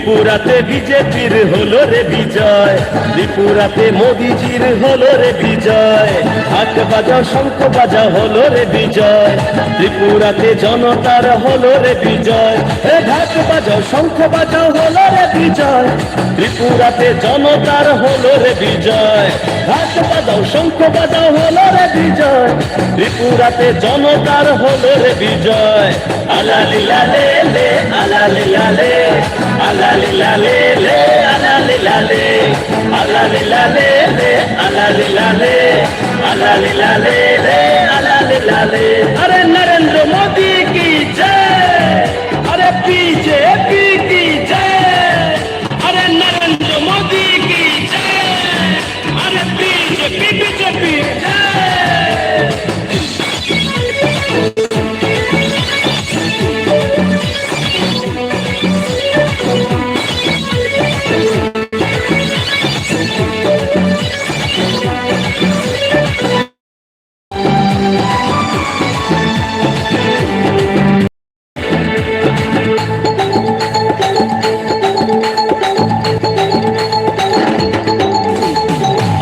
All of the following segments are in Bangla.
ত্রিপুরাতে বিজেপির হলো রে বিজয়, ত্রিপুরাতে মোদিজির হলো রে বিজয়, হাত বাজা শঙ্খ বাজা হলো রে বিজয়, ত্রিপুরাতে জনতার হলো রে বিজয়, ঢাক বাজাও শঙ্খ বাজাও হলো রে বিজয়, ত্রিপুরাতে জনতার হলো রে বিজয়, ঢাক বাজাও শঙ্খ বাজাও হলো রে বিজয়, ত্রিপুরাতে জনতার হলো রে বিজয়। আলালিলালে লে আলালিলালে আলালিলালে লে আলালিলালে আলালিলালে লে আলালিলালে আলালিলালে লে আলালিলালে। আরে নরেন্দ্র মোদি কি জয়, আরে বিজেপি কি জয়, আরে নরেন্দ্র মোদি কি জয়, আরে বিজেপি বিজেপি জয়।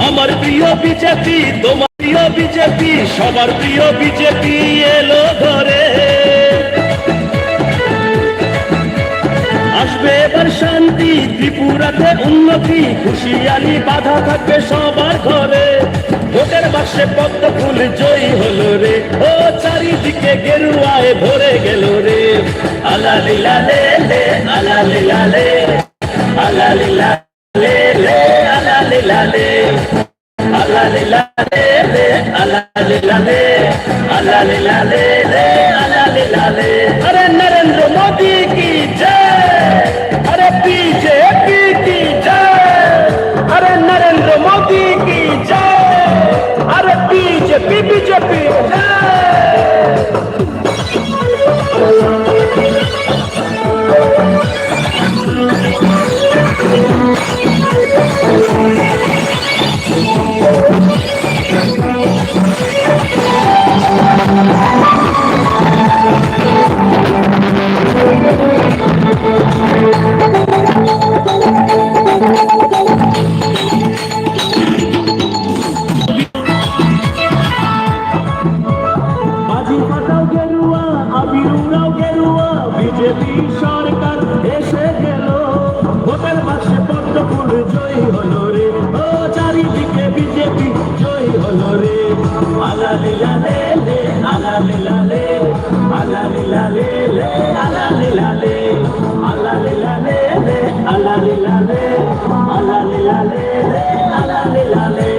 আমার প্রিয় বিজেপি, তোমার প্রিয় বিজেপি, সবার প্রিয় বিজেপি এলো ঘরে। আসবে এবার শান্তি, ত্রিপুরাতে উন্নতি, খুশিয়ালি বাধা থাকবে সবার ঘরে। ভোটের বাক্সে পদ্ম ফুল জয়ী হলো রে, ও চারিদিকে গেরুয়ায় ভরে গেল রে। আলালিলালে লে আলালিলালে আলালিলালে লে আলালিলালে আলালিলালে লে আলালিলালে আলালিলালে লে আলালিলালে। আরে নরেন্দ্র মোদি কি জয়, আরে বিজেপি কি জয়, আরে নরেন্দ্র মোদি কি জয়, আরে বিজেপি বিজেপি জয়। বিজেপি সরকার এসে গেল, ভোটের বাক্সে পদ্ম ফুল জয়ী হলো রে, ও চারিদিকে বিজেপি জয়ী হলো রে। আলালিলালে লে আলালিলালে আলালিলালে লে আলালিলালে আলালিলালে লে আলালিলালে আলালিলালে লে আলালিলালে।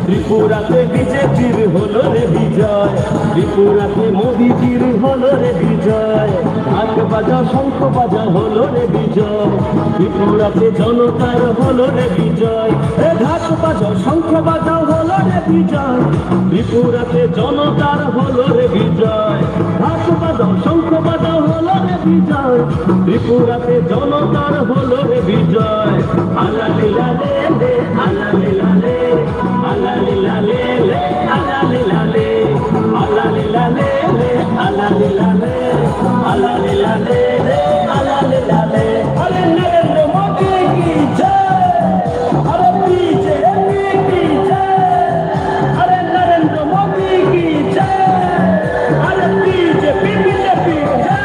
ত্রিপুরাতে বিজেপির হলো রে বিজয়, ত্রিপুরাতে মোদিজির হলো রে বিজয়, ঢাক বাজা শঙ্খ বাজা হলো রে বিজয়, ত্রিপুরাতে জনতার হলো রে বিজয়, ঢাক বাজাও শঙ্খ বাজাও হলো রে বিজয়, ত্রিপুরাতে জনতার হলো রে বিজয়, ঢাক বাজাও শঙ্খ বাজাও হলো রে বিজয়, ত্রিপুরাতে জনতার হলো রে বিজয়। আলালিলালে লে আলালিলালে আলালিলালে লে আলালিলালে আলালিলালে লে আলালিলালে আলালিলালে লে আলালিলালে। আরে নরেন্দ্র মোদি কি জয়, আরে বিজেপি কি জয়, আরে নরেন্দ্র মোদি কি জয়, আরে বিজেপি বিজেপি জয়।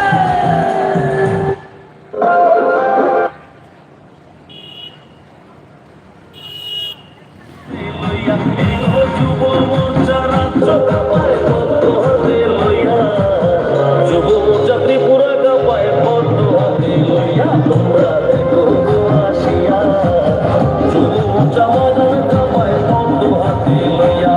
যুব মোর্চা রাজ্য কাপায় পদ্ম হাতে লইয়া, যুব মোর্চা ত্রিপুরা কাপায় পদ্ম হাতে লইয়া, তোমরা দেখো আসিয়া, যুব মোর্চা মদন কাপায় পদ্ম হাতে লইয়া।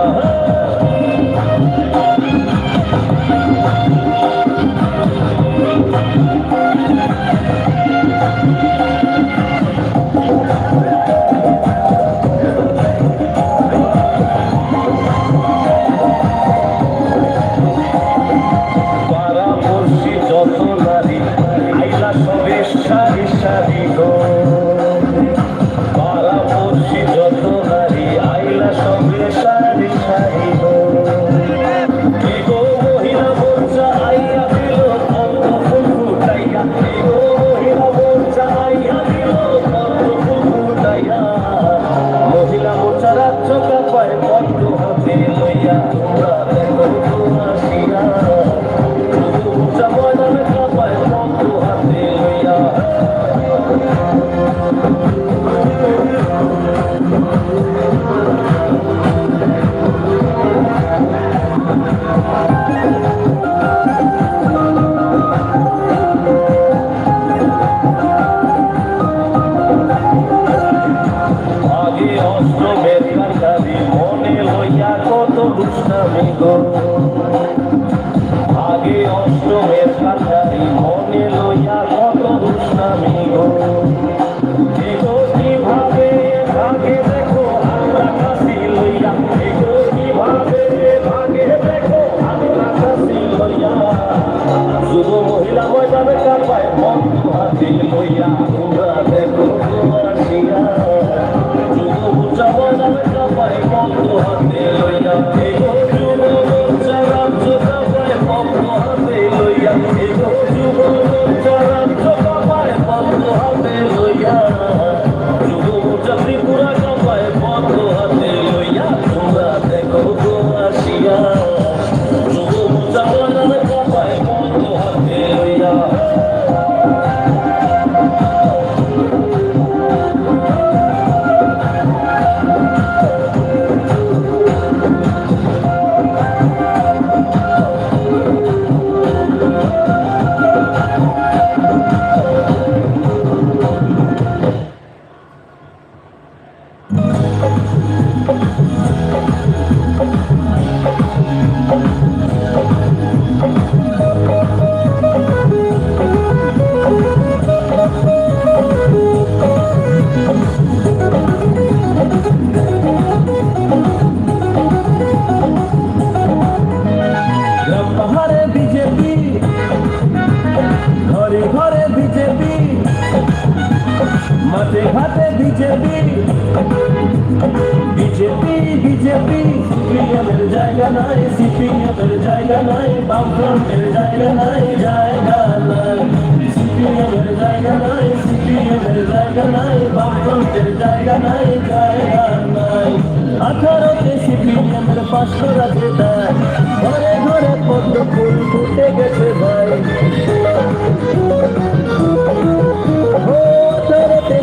কাপায় বন্ধু হাতে লইয়া তোমরা দেখো আসিয়া যুব জওয়ান কাপায় বন্ধু হাতে লইয়া এগো যুব রাজ্য কাপায় বন্ধু হাতে লইয়া এগো যুব রাজ্য কাপায় বন্ধু হাতে লইয়া যুব ত্রিপুরা কাপায় বন্ধু হাতে লইয়া তোমরা দেখো আসিয়া যুব জওয়ান কাপায় বন্ধু হাতে লইয়া পাহাড়ে বিজেপি ঘরে ঘরে বিজেপি মাঠে ঘাটে বিজেপি বিজেপি বিজেপি সিপিএমের জায়গা নাই সিপিএমের জায়গা নাই বামফ্রন্টের জায়গা নাই জায়গা নাই সিপিএমের জায়গা নাই সিপিএমের জায়গা নাই বামফ্রন্টের জায়গা নাই জায়গা নাই 18তে সিপিএমের 500 রাজ্যে দেয় ঘরে ঘরে পদ্ম ফুল ফুটে গেছে ভাই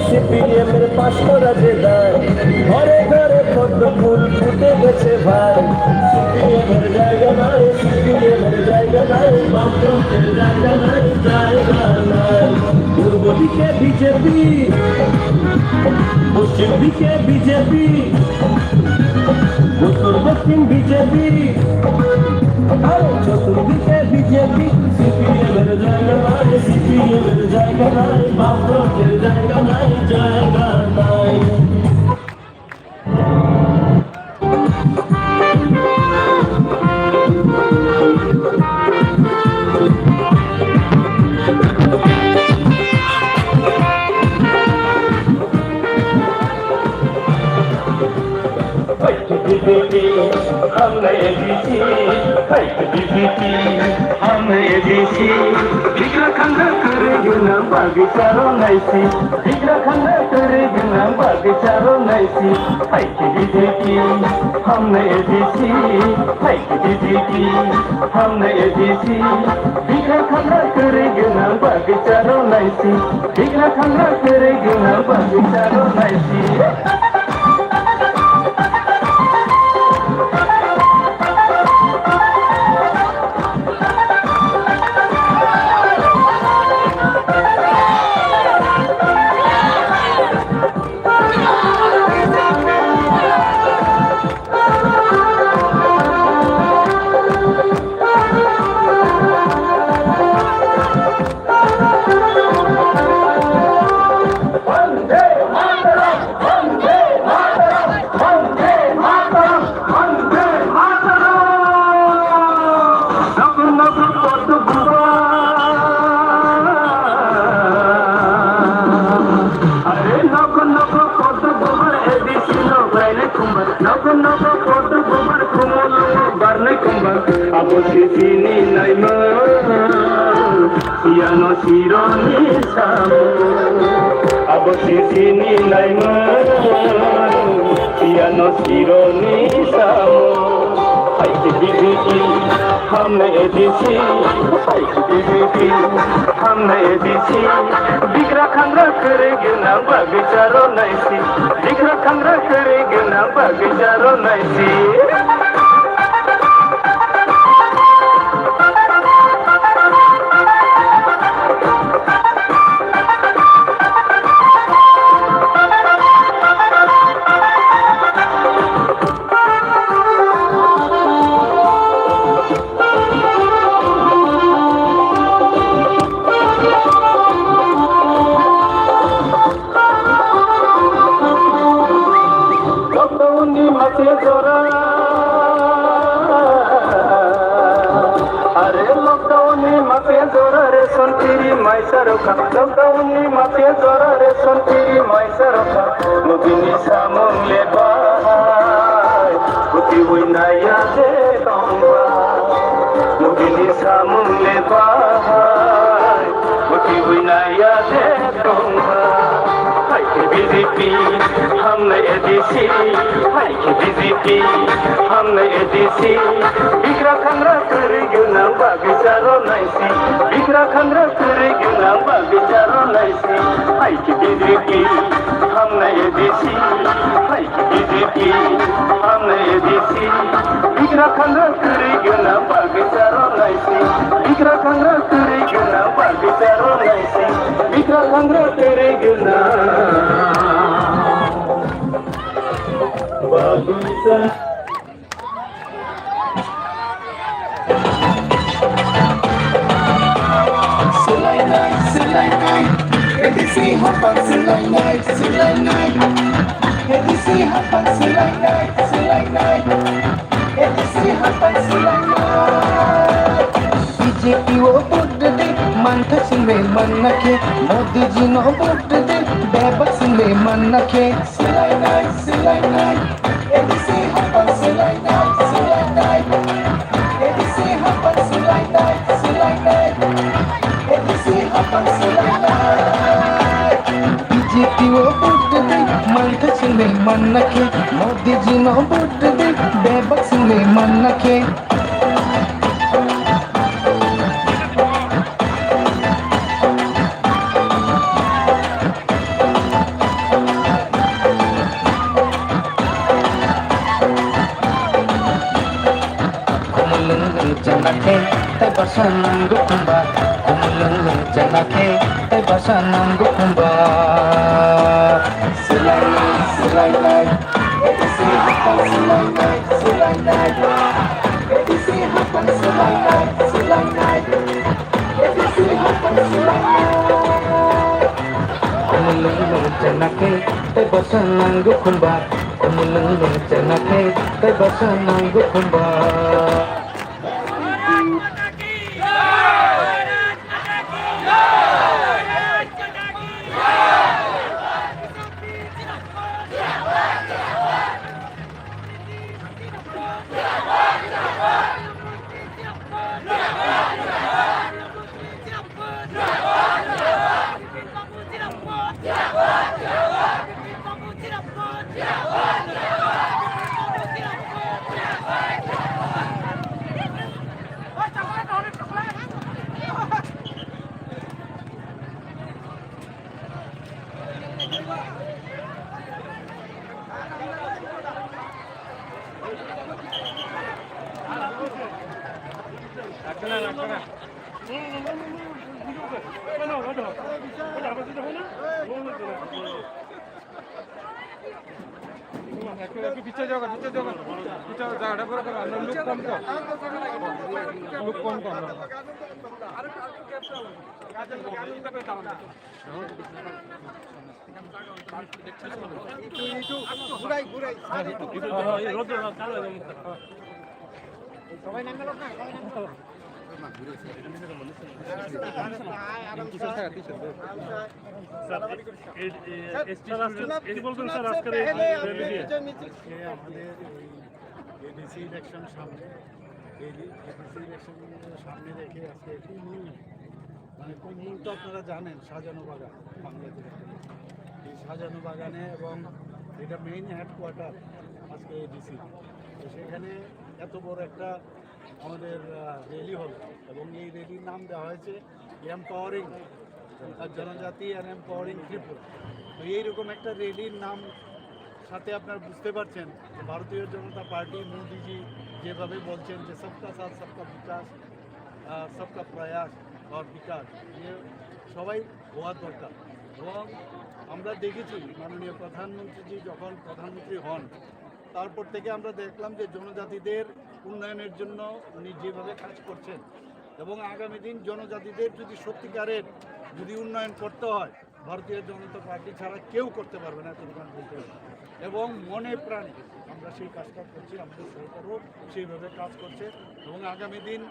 সিপিএমের 500 রাজ্যে দেয় ঘরে ঘরে পদ্ম ফুল ফুটে গেছে ভাই সিপিএমের জায়গা নাই সিপিএমের জায়গা নাই বামফ্রন্টের জায়গা নাই জায়গা নাই পূর্ব দিকে বিজেপি পশ্চিম দিকে বিজেপি উত্তর দক্ষিণ বিজেপি চতুর্দিকে বিজেপি সিপিএমের জায়গা নাই সিপিএমের জায়গা নাই বামফ্রন্টের জায়গা নাই জায়গা নাই हमने बीसी बीसी हमने बीसी दिखला खंड करेगी ना बागीचारो नैसी दिखला खंड करेगी ना बागीचारो नैसी बीसी हमने बीसी बीसी हमने बीसी दिखला खंड करेगी ना बागीचारो नैसी दिखला खंड करेगी ना बागीचारो नैसी अब सिनी नैमा यानो सिरोनी सामो अब सिनी नैमा यानो सिरोनी सामो बीजेपी हमने बीसी बीजेपी हमने बीसी दिखरा खंगरा करेगी ना बागीचारो नैसी दिखरा खंगरा करेगी ना बागीचारो नैसी মাইসারকা লকডাউনি মাতে জরারে সন্তিরি মাইসারকা নদিনী সামংলে বাই কুতি ওই নাইয়া দে তংবা নদিনী সামংলে বাই কুতি ওই নাইয়া দে তংবা হাই কে বিজেপি हमने एडीसी हाय के बीजेपी हमने एडीसी बिखरा खंगरा करे गुना बागचारो नाइसी बिखरा खंगरा करे गुना बागचारो नाइसी हाय के बीजेपी हमने एडीसी हाय के बीजेपी हमने एडीसी बिखरा खंगरा करे गुना बागचारो नाइसी बिखरा खंगरा करे गुना बागचारो नाइसी बिखरा खंगरा करे गुना Bagusa Silay night, edisi hapan silay night, edisi hapan silay night, edisi hapan silay night. BJP wo vote de, Manmohan Singh me man nakhe, Modi ji no vote de, Babar Singh me man nakhe. Silay night, edisi hapan silay night, edisi hapan silay night. BJP wo vote de, Manmohan Singh me man nakhe, Modi ji no vote de, Babar Singh me man nakhe. Janake, tay basanang gukumba, kumulung janake, tay basanang gukumba. Silay night, edisi hapan silay night, edisi hapan silay night, edisi hapan silay night. Kumulung janake, tay basanang gukumba, kumulung janake, tay basanang gukumba. পিছিয়ে যাও জায়গাটা করে লুক কম সবাই নাঙ্গল না এডিসি ইলেকশন সামনে সামনে রেখে আজকে একটি মূল মানে কোন মূলটা আপনারা জানেন সাজানো বাগান বাংলাদেশে এই সাজানো বাগানে এবং এটা মেইন হেডকোয়ার্টার আজকে এডিসি তো সেখানে এত বড় একটা আমাদের র্যালি হলো এবং এই র্যালির নাম দেওয়া হয়েছে এম্পাওয়ারিং জনজাতি অ্যান্ড এম্পাওয়ারিং ত্রিপুরা। তো এইরকম একটা র্যালির নাম সাথে আপনারা বুঝতে পারছেন যে ভারতীয় জনতা পার্টি মোদিজি যেভাবে বলছেন যে সবকা সাথ সবকা বিকাশ সবকা প্রয়াস আর বিকাশ নিয়ে সবাই হওয়া দরকার। এবং আমরা দেখেছি মাননীয় প্রধানমন্ত্রীজি যখন প্রধানমন্ত্রী হন তারপর থেকে আমরা দেখলাম যে জনজাতিদের উন্নয়নের জন্য উনি যেভাবে কাজ করছেন এবং আগামী দিন জনজাতিদের যদি সত্যিকারের যদি উন্নয়ন করতে হয় ভারতীয় জনতা পার্টি ছাড়া কেউ করতে পারবে না, এতটুকু আমি বলতে পারি। এবং মনে প্রাণে আমরা সেই কাজটা করছি, আমাদের সরকারও সেইভাবে কাজ করছে। এবং আগামী দিন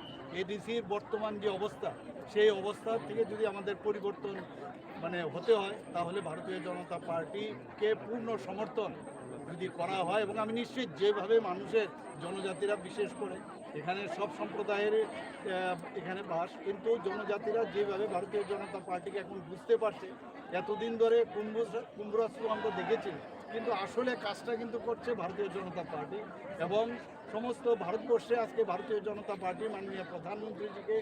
এডিসির বর্তমান যে অবস্থা, সেই অবস্থা থেকে যদি আমাদের পরিবর্তন হতে হয়, তাহলে ভারতীয় জনতা পার্টিকে পূর্ণ সমর্থন যদি করা হয়। এবং আমি নিশ্চিত যেভাবে মানুষের জনজাতিরা, বিশেষ করে এখানে সব সম্প্রদায়ের এখানে বাস, কিন্তু জনজাতিরা যেভাবে ভারতীয় জনতা পার্টিকে এখন বুঝতে পারছে, এতদিন ধরে কুম্ভরাষ্ট্র আমরা দেখেছি, কিন্তু আসলে কাজটা কিন্তু করছে ভারতীয় জনতা পার্টি। এবং সমস্ত ভারতবর্ষে আজকে ভারতীয় জনতা পার্টি মাননীয় প্রধানমন্ত্রীজিকে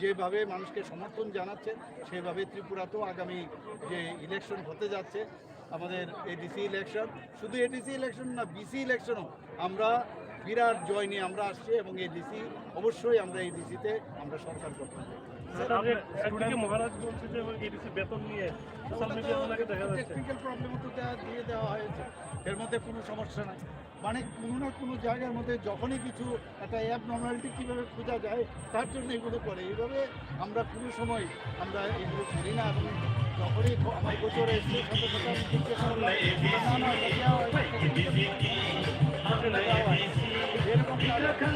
যেভাবে মানুষকে সমর্থন জানাচ্ছে, সেভাবে ত্রিপুরাতেও আগামী যে ইলেকশন হতে যাচ্ছে, আমাদের এডিসি ইলেকশন, শুধু এডিসি ইলেকশন না, বিসি ইলেকশনও আমরা বিরাট জয় নিয়ে আমরা আসছি। এবং এডিসি অবশ্যই আমরা এডিসিতে আমরা সরকার করতে চাই। মহারাজ বলছে যে এডিসি বেতন নিয়ে সোশ্যাল মিডিয়ায় ওনাকে দেখা যাচ্ছে। টেকনিক্যাল প্রবলেমও তো দিয়ে দেওয়া হয়েছে, এর মধ্যে কোনো সমস্যা নাই। কোনো না কোনো জায়গার মধ্যে যখনই কিছু একটা অ্যাব নর্মালিটি কীভাবে খোঁজা যায়, তার জন্য এগুলো করে। এইভাবে আমরা কোনো সময় আমরা এগুলো করি না। এবং যখনই আমার গোচরে এসছে, সাথে সাথে আমি জিজ্ঞেস করলাম, এরকম